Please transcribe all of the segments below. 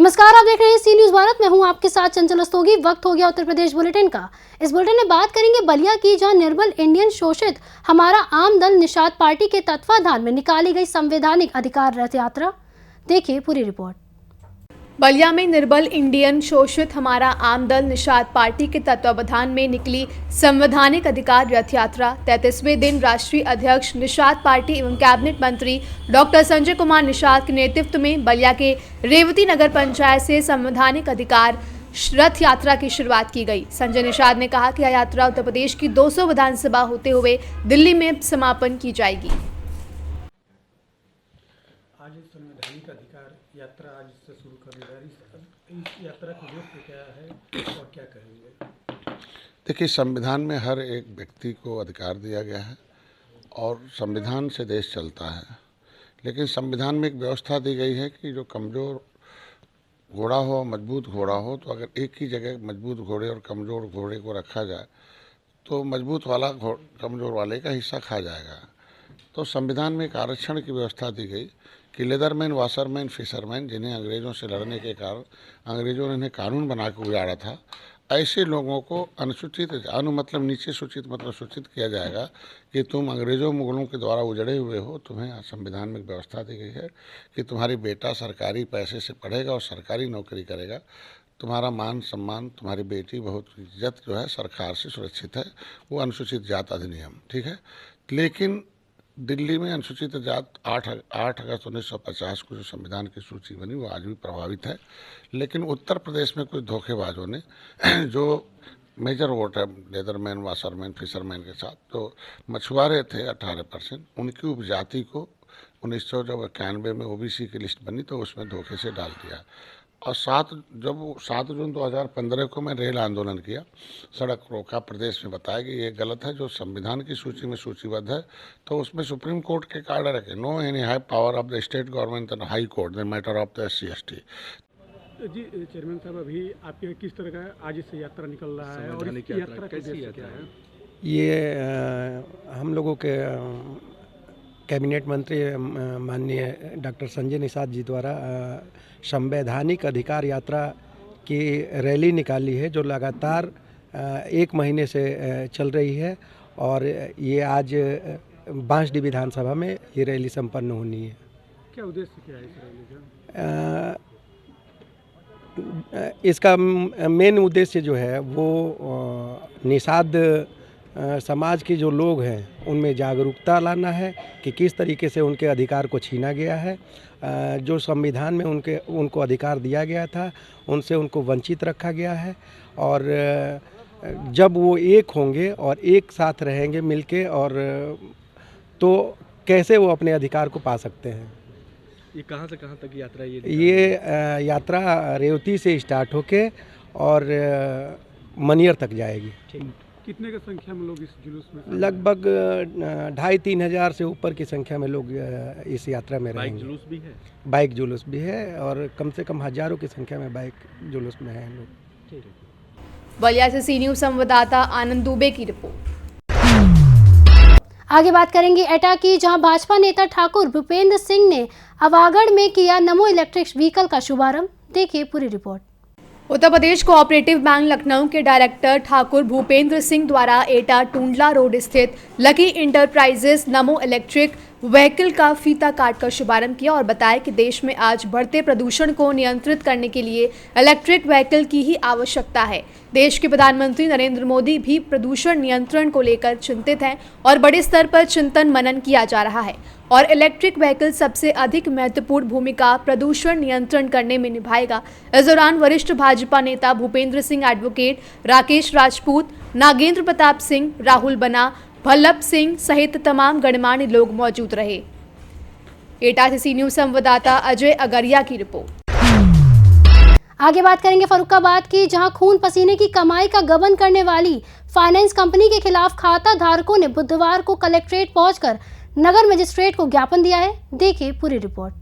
नमस्कार, आप देख रहे हैं सी न्यूज भारत। मैं हूं आपके साथ चंचल रस्तोगी। वक्त हो गया उत्तर प्रदेश बुलेटिन का। इस बुलेटिन में बात करेंगे बलिया की, जहां निर्बल इंडियन शोषित हमारा आम दल निषाद पार्टी के तत्वाधान में निकाली गई संवैधानिक अधिकार रथ यात्रा। देखिए पूरी रिपोर्ट। बलिया में निर्बल इंडियन शोषित हमारा आम दल निषाद पार्टी के तत्वावधान में निकली संवैधानिक अधिकार रथ यात्रा 33वें दिन राष्ट्रीय अध्यक्ष निषाद पार्टी एवं कैबिनेट मंत्री डॉक्टर संजय कुमार निषाद के नेतृत्व में बलिया के रेवती नगर पंचायत से संवैधानिक अधिकार रथ यात्रा की शुरुआत की गई। संजय निषाद ने कहा कि यह यात्रा उत्तर प्रदेश की 200 विधानसभा होते हुए दिल्ली में समापन की जाएगी। आज संवैधानिक अधिकार यात्रा आज से शुरू करने जा रही है। इस यात्रा का उद्देश्य क्या है और क्या कहेंगे? देखिए, संविधान में हर एक व्यक्ति को अधिकार दिया गया है और संविधान से देश चलता है। लेकिन संविधान में एक व्यवस्था दी गई है कि जो कमज़ोर घोड़ा हो, मजबूत घोड़ा हो, तो अगर एक ही जगह मजबूत घोड़े और कमज़ोर घोड़े को रखा जाए तो मजबूत वाला कमज़ोर वाले का हिस्सा खा जाएगा। तो संविधान में एक आरक्षण की व्यवस्था दी गई कि लेदरमैन, वाशरमैन, फिशरमैन, जिन्हें अंग्रेज़ों से लड़ने के कारण अंग्रेज़ों ने इन्हें कानून बना के उजाड़ा था, ऐसे लोगों को अनुसूचित मतलब नीचे सूचित मतलब सूचित किया जाएगा कि तुम अंग्रेज़ों मुगलों के द्वारा उजड़े हुए हो। तुम्हें संविधान में व्यवस्था दी गई है कि तुम्हारी बेटा सरकारी पैसे से पढ़ेगा और सरकारी नौकरी करेगा। तुम्हारा मान सम्मान, तुम्हारी बेटी बहुत इज्जत जो है सरकार से सुरक्षित है। वो अनुसूचित जात अधिनियम, ठीक है। लेकिन दिल्ली में अनुसूचित जात 8 अगस्त 1950 को जो संविधान की सूची बनी वो आज भी प्रभावित है। लेकिन उत्तर प्रदेश में कुछ धोखेबाजों ने जो मेजर वोट है लेदरमैन, वाशरमैन, फिशरमैन के साथ, तो मछुआरे थे 18%, उनकी उपजाति को 1991 में ओबीसी की लिस्ट बनी तो उसमें धोखे से डाल दिया। और 7 जून 2015 को मैं रेल आंदोलन किया, सड़क रोका, प्रदेश में बताया कि ये गलत है, जो संविधान की सूची में सूचीबद्ध है। तो उसमें सुप्रीम कोर्ट के कार्ड रखे, no any high power of the state government and high court the matter of the SC/ST। जी चेयरमैन साहब, अभी आपके किस तरह का आज से यात्रा निकल रहा है और इस यात्रा कैसी क्या है? ये हम लोगों के कैबिनेट मंत्री माननीय डॉक्टर संजय निषाद जी द्वारा संवैधानिक अधिकार यात्रा की रैली निकाली है, जो लगातार 1 महीने से चल रही है और ये आज बांसडी विधानसभा में ये रैली संपन्न होनी है। क्या उद्देश्य क्या है इस रैली का? इसका मेन उद्देश्य जो है वो निषाद समाज के जो लोग हैं उनमें जागरूकता लाना है कि किस तरीके से उनके अधिकार को छीना गया है। जो संविधान में उनको अधिकार दिया गया था उनसे उनको वंचित रखा गया है और जब वो एक होंगे और एक साथ रहेंगे मिलके और तो कैसे वो अपने अधिकार को पा सकते हैं। ये कहाँ से कहाँ तक यात्रा? ये यात्रा रेवती से स्टार्ट होके और मनियर तक जाएगी। कितने की संख्या में लोग इस जुलूस में? लगभग 2,500-3 हज़ार से ऊपर की संख्या में लोग इस यात्रा में रहेंगे। बाइक जुलूस भी है? बाइक जुलूस भी है और कम से कम हज़ारों की संख्या में बाइक जुलूस में हैं लोग। ठीक है। बलिया से सी न्यूज संवाददाता आनंद दुबे की रिपोर्ट। आगे बात करेंगे एटा की, जहां भाजपा नेता ठाकुर भूपेंद्र सिंह ने अवागढ़ में किया नमो इलेक्ट्रिक व्हीकल का शुभारंभ। देखिए पूरी report. Uttar Pradesh cooperative bank Lucknow के डायरेक्टर ठाकुर भूपेंद्र सिंह द्वारा एटा टुंडला रोड स्थित लकी इंटरप्राइजेस नमो इलेक्ट्रिक व्हीकल का फीता काट कर शुभारंभ किया और बताया कि देश में आज बढ़ते प्रदूषण को नियंत्रित करने के लिए इलेक्ट्रिक व्हीकल की ही आवश्यकता है। देश के प्रधानमंत्री नरेंद्र मोदी भी प्रदूषण नियंत्रण को लेकर चिंतित हैं और बड़े स्तर पर चिंतन मनन किया जा रहा है और इलेक्ट्रिक व्हीकल सबसे अधिक महत्वपूर्ण भूमिका प्रदूषण नियंत्रण करने में निभाएगा। इस दौरान वरिष्ठ भाजपा नेता भूपेंद्र सिंह, एडवोकेट राकेश राजपूत, नागेंद्र प्रताप सिंह, राहुल बना, भल्लभ सिंह सहित तमाम गणमान्य लोग मौजूद रहे। एटा से सी न्यूज संवाददाता अजय अगरिया की रिपोर्ट। आगे बात करेंगे फर्रुखाबाद की, जहां खून पसीने की कमाई का गबन करने वाली फाइनेंस कंपनी के खिलाफ खाता धारकों ने बुधवार को कलेक्ट्रेट पहुंचकर नगर मजिस्ट्रेट को ज्ञापन दिया है। देखिए पूरी रिपोर्ट।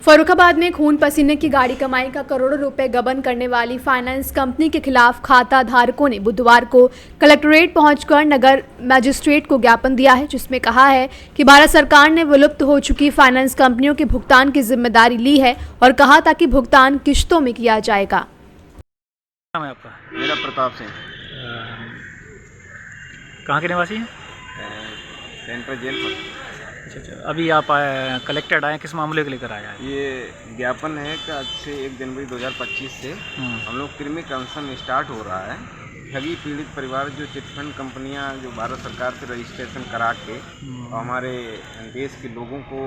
फर्रुखाबाद में खून पसीने की गाड़ी कमाई का करोड़ों रुपए गबन करने वाली फाइनेंस कंपनी के खिलाफ खाता धारकों ने बुधवार को कलेक्ट्रेट पहुंचकर नगर मजिस्ट्रेट को ज्ञापन दिया है, जिसमें कहा है कि भारत सरकार ने विलुप्त हो चुकी फाइनेंस कंपनियों के भुगतान की जिम्मेदारी ली है और कहा था कि भुगतान किश्तों में किया जाएगा। नाम है आपका? मेरा प्रताप सिंह, कहाँ के निवासी हैं? सेंट्रल जेल पर। अच्छा, अभी आप कलेक्टेड आए, किस मामले को लेकर आया है? ये ज्ञापन है कि आज से 1 जनवरी 2025 से हम लोग कृमि कंसन स्टार्ट हो रहा है। ठगी पीड़ित परिवार जो चिटफंड कंपनियां जो भारत सरकार से रजिस्ट्रेशन करा के और हमारे देश के लोगों को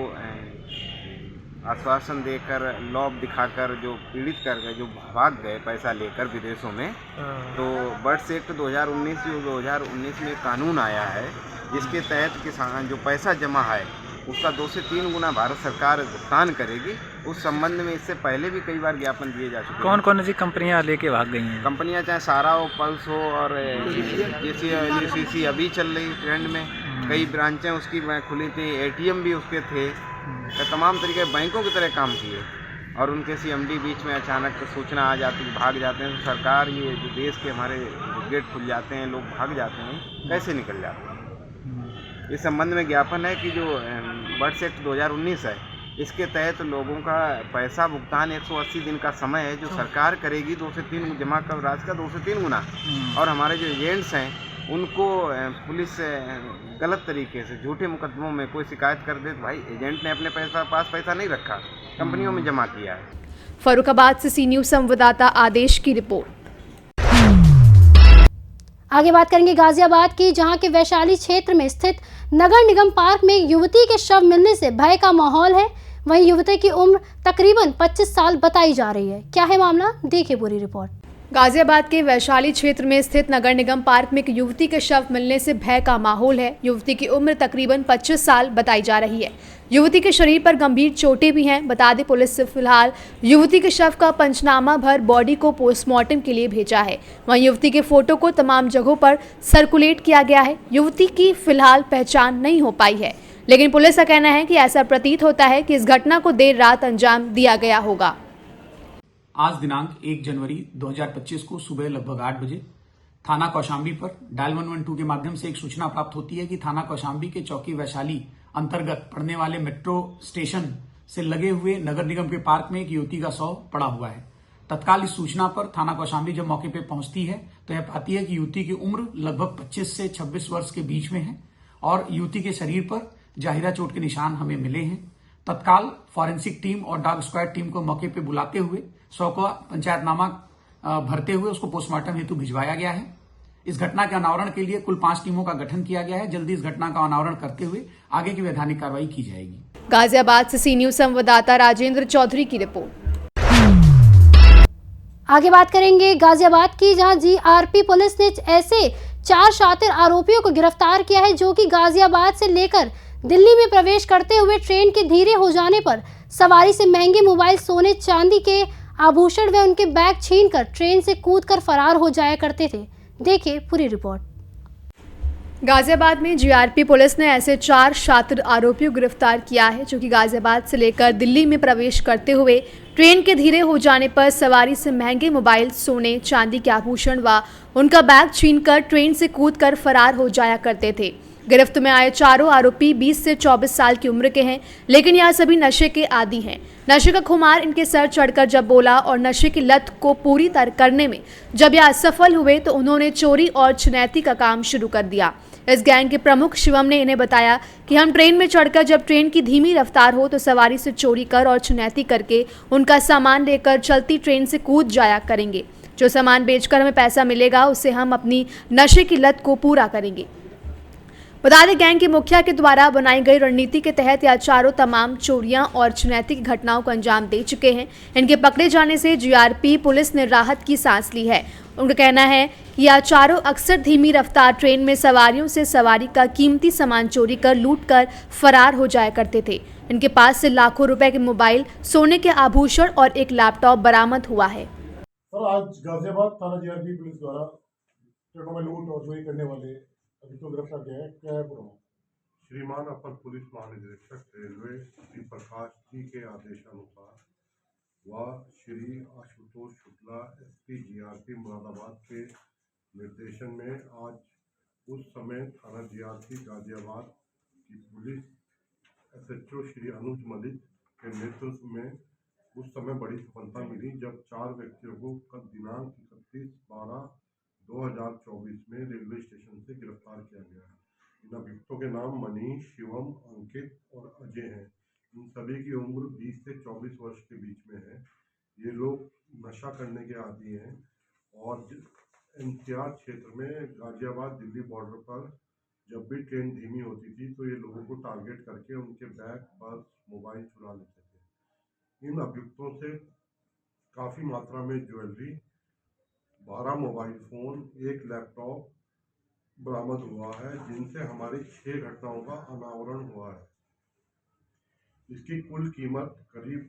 आश्वासन देकर लॉब दिखाकर जो पीड़ित कर गए, जो भाग गए पैसा लेकर विदेशों में, तो बर्ड्स एक्ट 2019 में कानून आया है जिसके तहत किसान जो पैसा जमा है उसका 2 से 3 गुना भारत सरकार भुगतान करेगी। उस संबंध में इससे पहले भी कई बार ज्ञापन दिए जा चुके हैं। कौन कौन सी कंपनियां लेके भाग गई हैं? कंपनियां चाहे सारा हो, पल्स हो और JCC अभी चल रही ट्रेंड में, कई ब्रांचें उसकी खुली थी, ATM भी उसके थे, तो तमाम तरीके बैंकों की तरह काम किए और उनके CMD बीच में अचानक सूचना आ जाती है, भाग जाते हैं, तो सरकार ये जो देश के हमारे गेट खुल जाते हैं, लोग भाग जाते हैं, कैसे निकल जाते हैं। इस संबंध में ज्ञापन है कि जो बर्ड्स एक्ट 2019 है इसके तहत लोगों का पैसा भुगतान 180 दिन का समय है जो सरकार करेगी 2 से 3 जमा कर राशि का 2 से 3 गुना, और हमारे जो एजेंट्स हैं उनको पुलिस गलत तरीके से झूठे मुकदमों में कोई शिकायत कर दे तो भाई एजेंट ने अपने पास पैसा नहीं रखा, कंपनियों में जमा किया है। फर्रुखाबाद से सी न्यूज़ संवाददाता आदेश की रिपोर्ट। आगे बात करेंगे गाजियाबाद की, जहां के वैशाली क्षेत्र में स्थित नगर निगम पार्क में एक युवती के शव मिलने से भय का माहौल है। वहीं युवती की उम्र तकरीबन 25 साल बताई जा रही है। क्या है मामला, देखिए पूरी रिपोर्ट। गाजियाबाद के वैशाली क्षेत्र में स्थित नगर निगम पार्क में एक युवती के शव मिलने से भय का माहौल है। युवती की उम्र तकरीबन 25 साल बताई जा रही है। युवती के शरीर पर गंभीर चोटें भी हैं। बता दें, पुलिस से फिलहाल युवती के शव का पंचनामा भर बॉडी को पोस्टमार्टम के लिए भेजा है। वहीं युवती के फोटो को तमाम जगहों पर सर्कुलेट किया गया है। युवती की फिलहाल पहचान नहीं हो पाई है, लेकिन पुलिस का कहना है कि ऐसा प्रतीत होता है कि इस घटना को देर रात अंजाम दिया गया होगा। आज दिनांक 1 जनवरी 2025 को सुबह लगभग 8 बजे थाना कौशाम्बी पर डायल 112 के माध्यम से एक सूचना प्राप्त होती है कि थाना कौशाम्बी के चौकी वैशाली अंतर्गत पड़ने वाले मेट्रो स्टेशन से लगे हुए नगर निगम के पार्क में एक युवती का शव पड़ा हुआ है। तत्काल इस सूचना पर थाना कौशाम्बी जब मौके पर पहुंचती है तो यह पाती है कि युवती की उम्र लगभग 25 से 26 वर्ष के बीच में है और युवती के शरीर पर जाहिरा चोट के निशान हमें मिले हैं। तत्काल फॉरेंसिक टीम और डॉग स्क्वाड टीम को मौके पर बुलाते हुए शव का पंचायतनामा भरते हुए उसको पोस्टमार्टम हेतु भिजवाया गया है। इस घटना के अनावरण के लिए कुल 5 टीमों का गठन किया गया है। जल्दी इस घटना का अनावरण करते हुए आगे की वैधानिक कार्रवाई की जाएगी। गाजियाबाद से सी न्यूज़ संवाददाता राजेंद्र चौधरी की रिपोर्ट। आगे बात करेंगे गाजियाबाद की, जहां GRP पुलिस ने ऐसे 4 शातिर आरोपियों को गिरफ्तार किया है जो कि गाजियाबाद से लेकर दिल्ली में प्रवेश करते हुए ट्रेन के धीरे हो जाने पर सवारी से महंगे मोबाइल, सोने चांदी के आभूषण व उनके बैग छीनकर ट्रेन से कूदकर फरार हो जाया करते थे। देखिए पूरी रिपोर्ट। गाजियाबाद में GRP पुलिस ने ऐसे 4 शातिर आरोपियों को गिरफ्तार किया है जो कि गाजियाबाद से लेकर दिल्ली में प्रवेश करते हुए ट्रेन के धीरे हो जाने पर सवारी से महंगे मोबाइल, सोने चांदी के आभूषण व उनका बैग छीनकर ट्रेन से कूदकर फरार हो जाया करते थे। गिरफ्त में आए चारों आरोपी 20 से 24 साल की उम्र के हैं, लेकिन यह सभी नशे के आदी हैं। नशे का खुमार इनके सर चढ़कर जब बोला और नशे की लत को पूरी तरह करने में जब यह असफल हुए तो उन्होंने चोरी और छिनैती का काम शुरू कर दिया। इस गैंग के प्रमुख शिवम ने इन्हें बताया कि हम ट्रेन में चढ़कर जब ट्रेन की धीमी रफ्तार हो तो सवारी से चोरी कर और छिनैती करके उनका सामान लेकर चलती ट्रेन से कूद जाया करेंगे। जो सामान बेचकर हमें पैसा मिलेगा उससे हम अपनी नशे की लत को पूरा करेंगे। बता दें, गैंग के मुखिया के द्वारा बनाई गई रणनीति के तहत यह चारों तमाम चोरियां और छिनैती की घटनाओं को अंजाम दे चुके हैं। इनके पकड़े जाने से GRP पुलिस ने राहत की सांस ली है। उनका कहना है कि यह चारों अक्सर धीमी रफ्तार ट्रेन में सवारियों से सवारी का कीमती सामान चोरी कर लूट कर फरार हो जाया करते थे। इनके पास से लाखों रुपए के मोबाइल, सोने के आभूषण और एक लैपटॉप बरामद हुआ है। सर, आज गाजियाबाद थाना GRP पुलिस द्वारा ट्रेनों में लूट और चोरी करने वाले अभी तो गिरफ्तार किया है, क्या है पूरा? श्रीमान अपर पुलिस महानिदेशक रेलवे श्री प्रकाश जी के आदेशानुसार व श्री आशुतोष शुक्ला एसपी जीआरपी मुरादाबाद के निर्देशन में आज उस समय थाना जीआरपी गाजियाबाद की पुलिस एसएचओ श्री अनुज मलिक के नेतृत्व में उस समय बड़ी सफलता मिली जब 4 व्यक्तियों को कल दिनांक 31/12/2024 में रेलवे स्टेशन से गिरफ्तार किया गया है। इन अभियुक्तों के नाम मनीष, शिवम, अंकित और अजय हैं। इन सभी की उम्र 20 से 24 वर्ष के बीच में है। ये लोग नशा करने के आदी हैं और एनसीआर क्षेत्र में गाजियाबाद दिल्ली बॉर्डर पर जब भी ट्रेन धीमी होती थी तो ये लोगों को टारगेट करके उनके बैग, पर्स, मोबाइल चुरा लेते थे। इन अभियुक्तों से काफ़ी मात्रा में ज्वेलरी, 12 मोबाइल फ़ोन, 1 लैपटॉप बरामद हुआ है, जिनसे हमारी 6 घटनाओं का अनावरण हुआ है। इसकी कुल कीमत करीब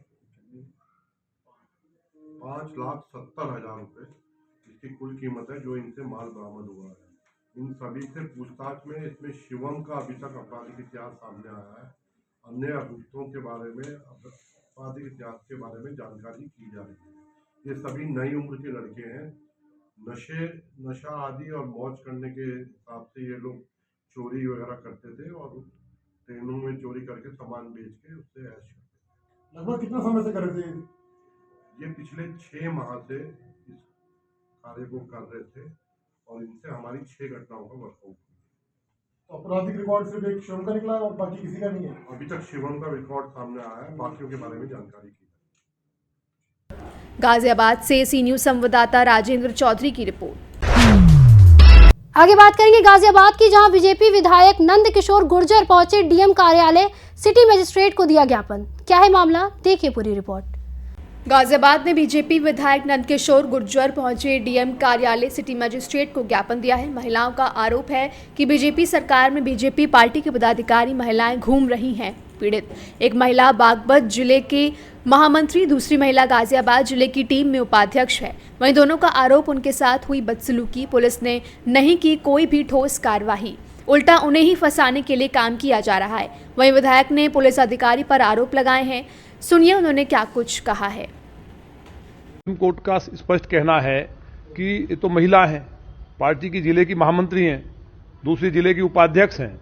5,70,000 रुपये इसकी कुल कीमत है जो इनसे माल बरामद हुआ है। इन सभी से पूछताछ में इसमें शिवम का अभी तक आपराधिक इतिहास सामने आया है। अन्य अभियुक्तों के बारे में आपराधिक इतिहास के बारे में जानकारी की जा रही है। ये सभी नई उम्र के लड़के हैं। नशा आदि और मौज करने के हिसाब से ये लोग चोरी वगैरह करते थे और ट्रेनों में चोरी करके सामान बेच के उससे ऐश करते थे। लगभग कितना समय से कर रहे थे? ये पिछले 6 माह से इस कार्य को कर रहे थे और इनसे हमारी 6 घटनाओं का वर्कआउट हुआ। तो आपराधिक रिकॉर्ड सिर्फ एक शिवम का निकला है और बाकी किसी का नहीं है? अभी तक शिवम का रिकॉर्ड सामने आया है, बाकियों के बारे में जानकारी की। गाजियाबाद से सी न्यूज संवाददाता राजेंद्र चौधरी की रिपोर्ट। आगे बात करेंगे गाजियाबाद की, जहां बीजेपी विधायक नंद किशोर गुर्जर पहुंचे डीएम कार्यालय, सिटी मजिस्ट्रेट को दिया ज्ञापन। क्या है मामला, देखिए पूरी रिपोर्ट। गाजियाबाद में बीजेपी विधायक नंदकिशोर गुर्जर पहुंचे डीएम कार्यालय, सिटी मजिस्ट्रेट को ज्ञापन दिया है। महिलाओं का आरोप है कि बीजेपी सरकार में बीजेपी पार्टी के पदाधिकारी महिलाएं घूम रही हैं। पीड़ित एक महिला बागपत जिले के महामंत्री, दूसरी महिला गाजियाबाद जिले की टीम में उपाध्यक्ष है। वहीं दोनों का आरोप उनके साथ हुई बदसलूकी पुलिस ने नहीं की कोई भी ठोस कार्रवाई, उल्टा उन्हें ही फंसाने के लिए काम किया जा रहा है। वहीं विधायक ने पुलिस अधिकारी पर आरोप लगाए हैं। सुनिए उन्होंने क्या कुछ कहा है। सुप्रीम कोर्ट का स्पष्ट कहना है कि ये तो महिला हैं, पार्टी की जिले की महामंत्री हैं, दूसरी जिले की उपाध्यक्ष हैं।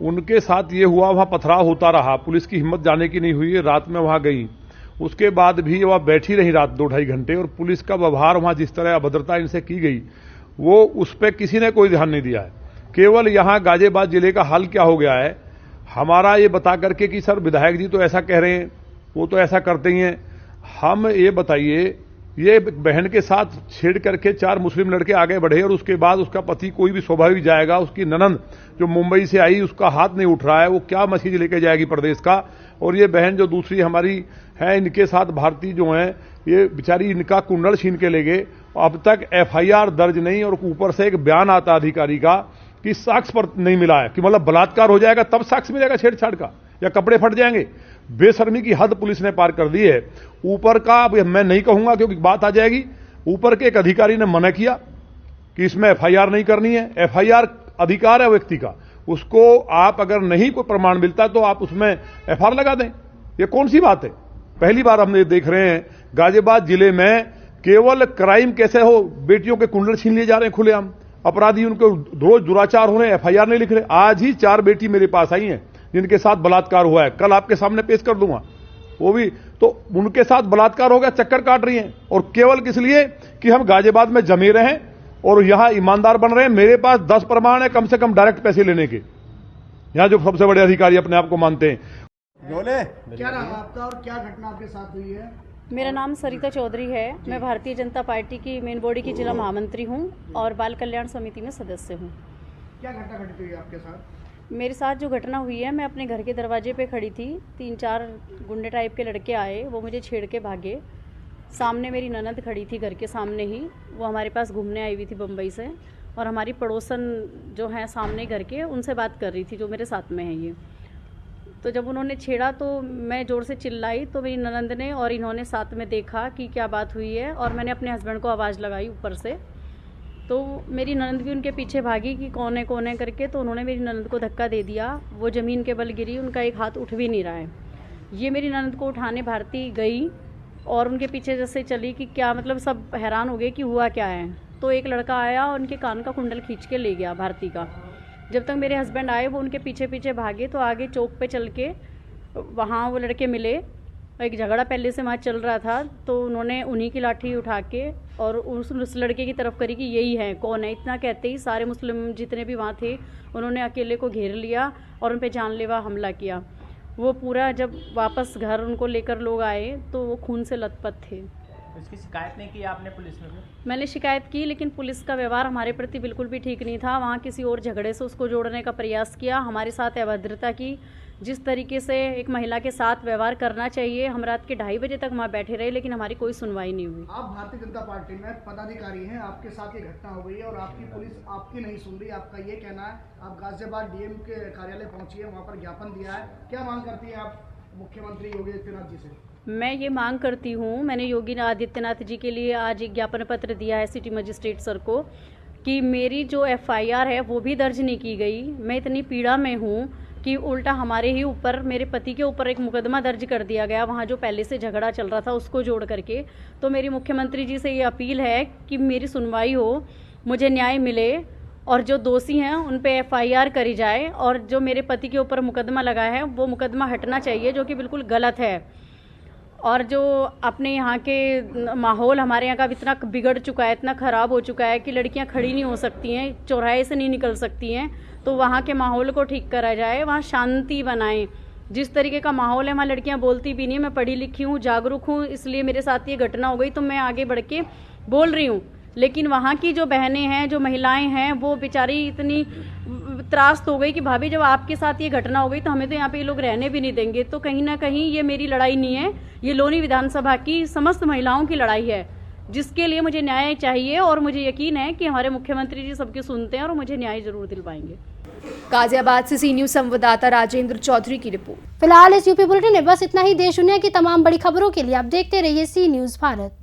उनके साथ ये हुआ, वहां पथराव होता रहा, पुलिस की हिम्मत जाने की नहीं हुई, रात में वहां गई। उसके बाद भी वह बैठी रही रात 2-2.5 घंटे और पुलिस का व्यवहार वहां जिस तरह अभद्रता इनसे की गई वो उस पर किसी ने कोई ध्यान नहीं दिया है। केवल यहां गाजियाबाद जिले का हाल क्या हो गया है, हमारा ये बता करके कि सर विधायक जी तो ऐसा कह रहे हैं, वो तो ऐसा करते ही हैं। हम ये बताइए, ये बहन के साथ छेड़ करके 4 मुस्लिम लड़के आगे बढ़े और उसके बाद उसका पति कोई भी स्वाभाविक जाएगा, उसकी ननंद जो मुंबई से आई उसका हाथ नहीं उठ रहा है, वो क्या मैसेज लेके जाएगी प्रदेश का। और ये बहन जो दूसरी हमारी है, इनके साथ भारतीय जो हैं, ये बेचारी इनका कुंडल छीन के ले गए। अब तक एफआईआर दर्ज नहीं और ऊपर से एक बयान आता अधिकारी का कि साक्ष्य पर नहीं मिला है, कि मतलब बलात्कार हो जाएगा तब साक्ष्य मिलेगा छेड़छाड़ का, या कपड़े फट जाएंगे। बेशर्मी की हद पुलिस ने पार कर दी है। ऊपर का अब मैं नहीं कहूंगा क्योंकि बात आ जाएगी, ऊपर के एक अधिकारी ने मना किया कि इसमें एफआईआर नहीं करनी है। एफआईआर अधिकार है व्यक्ति का, उसको आप अगर नहीं कोई प्रमाण मिलता तो आप उसमें एफआईआर लगा दें। ये कौन सी बात है? पहली बार हम ये देख रहे हैं गाजियाबाद जिले में केवल क्राइम कैसे हो, बेटियों के कुंडल छीन लिए जा रहे हैं खुलेआम, अपराधी उनको रोज दुराचार हो रहे हैं, एफआईआर नहीं लिख रहे। आज ही 4 बेटी मेरे पास आई हैं जिनके साथ बलात्कार हुआ है, कल आपके सामने पेश कर दूंगा वो भी। तो उनके साथ बलात्कार हो गया, चक्कर काट रही हैं और केवल किस लिए कि हम गाजियाबाद में जमे रहें और यहां ईमानदार बन रहे हैं। मेरे पास 10 प्रमाण है कम से कम डायरेक्ट पैसे लेने के, यहां जो सबसे बड़े अधिकारी अपने आप को मानते हैं। क्या नाम आपका और क्या घटना आपके साथ हुई है? मेरा नाम सरिता चौधरी है। मैं भारतीय जनता पार्टी की मेन बॉडी की जिला महामंत्री हूं और बाल कल्याण समिति में सदस्य हूं। क्या घटना घटित हुई आपके साथ? मेरे साथ जो घटना हुई है, मैं अपने घर के दरवाजे पे खड़ी थी, 3-4 गुंडे टाइप के लड़के आए, वो मुझे छेड़ के भागे। सामने मेरी ननद खड़ी थी घर के सामने ही, वो हमारे पास घूमने आई हुई थी बम्बई से, और हमारी पड़ोसन जो हैं सामने घर के, उनसे बात कर रही थी जो मेरे साथ में है ये। तो जब उन्होंने छेड़ा तो मैं ज़ोर से चिल्लाई, तो मेरी ननद ने और इन्होंने साथ में देखा कि क्या बात हुई है, और मैंने अपने हस्बैंड को आवाज़ लगाई ऊपर से। तो मेरी ननद भी उनके पीछे भागी कि कौन है करके, तो उन्होंने मेरी ननद को धक्का दे दिया। वो ज़मीन के बल गिरी, उनका एक हाथ उठ भी नहीं रहा है। ये मेरी ननद को उठाने भारती गई और उनके पीछे जैसे चली कि क्या मतलब, सब हैरान हो गए कि हुआ क्या है। तो एक लड़का आया और उनके कान का कुंडल खींच के ले गया भारती का। जब तक मेरे हस्बैंड आए वो उनके पीछे पीछे भागे, तो आगे चौक पे चल के वहाँ वो लड़के मिले। एक झगड़ा पहले से वहाँ चल रहा था, तो उन्होंने उन्हीं की लाठी उठा के और उस लड़के की तरफ करी कि यही है, कौन है। इतना कहते ही सारे मुस्लिम जितने भी वहाँ थे उन्होंने अकेले को घेर लिया और उन पर जानलेवा हमला किया। वो पूरा जब वापस घर उनको लेकर लोग आए तो वो खून से लथपथ थे। इसकी शिकायत नहीं की आपने पुलिस में? मैंने शिकायत की, लेकिन पुलिस का व्यवहार हमारे प्रति बिल्कुल भी ठीक नहीं था। वहाँ किसी और झगड़े से उसको जोड़ने का प्रयास किया, हमारे साथ अभद्रता की। जिस तरीके से एक महिला के साथ व्यवहार करना चाहिए, हम रात के 2:30 बजे तक वहाँ बैठे रहे, लेकिन हमारी कोई सुनवाई नहीं हुई। आप भारतीय जनता पार्टी में पदाधिकारी हैं, आपके साथ ये घटना हो गई है और आपकी पुलिस आपकी नहीं सुन रही, आपका ये कहना है। आप गाजियाबाद डीएम के कार्यालय पहुंची है, वहाँ पर ज्ञापन दिया है, क्या मांग करती हैं आप मुख्यमंत्री योगी आदित्यनाथ जी से? मैं ये मांग करती हूँ, मैंने योगी आदित्यनाथ जी के लिए आज एक ज्ञापन पत्र दिया है सिटी मजिस्ट्रेट सर को, कि मेरी जो FIR है वो भी दर्ज नहीं की गई। मैं इतनी पीड़ा में हूँ कि उल्टा हमारे ही ऊपर, मेरे पति के ऊपर एक मुकदमा दर्ज कर दिया गया, वहाँ जो पहले से झगड़ा चल रहा था उसको जोड़ करके। तो मेरी मुख्यमंत्री जी से ये अपील है कि मेरी सुनवाई हो, मुझे न्याय मिले और जो दोषी हैं उन पे FIR करी जाए, और जो मेरे पति के ऊपर मुकदमा लगा है वो मुकदमा हटना चाहिए, जो कि बिल्कुल गलत है। और जो अपने यहाँ के माहौल हमारे यहाँ का इतना बिगड़ चुका है, इतना ख़राब हो चुका है कि लड़कियाँ खड़ी नहीं हो सकती हैं, चौराहे से नहीं निकल सकती हैं, तो वहाँ के माहौल को ठीक करा जाए, वहाँ शांति बनाएं। जिस तरीके का माहौल है वहाँ लड़कियाँ बोलती भी नहीं। मैं पढ़ी लिखी हूँ, जागरूक हूँ, इसलिए मेरे साथ ये घटना हो गई तो मैं आगे बढ़ के बोल रही हूँ। लेकिन वहाँ की जो बहनें हैं, जो महिलाएं हैं, वो बेचारी इतनी त्रास्त हो गई कि भाभी जब आपके साथ ये घटना हो गई तो हमें तो यहाँ पे ये लोग रहने भी नहीं देंगे। तो कहीं ना कहीं ये मेरी लड़ाई नहीं है, ये लोनी विधानसभा की समस्त महिलाओं की लड़ाई है, जिसके लिए मुझे न्याय चाहिए। और मुझे यकीन है कि हमारे मुख्यमंत्री जी सबकी सुनते हैं और मुझे न्याय जरूर दिलवाएंगे। गाजियाबाद से सी न्यूज़ संवाददाता राजेंद्र चौधरी की रिपोर्ट। फिलहाल इस यूपी बुलेटिन में बस इतना ही। देश दुनिया की तमाम बड़ी खबरों के लिए आप देखते रहिए सी न्यूज़ भारत।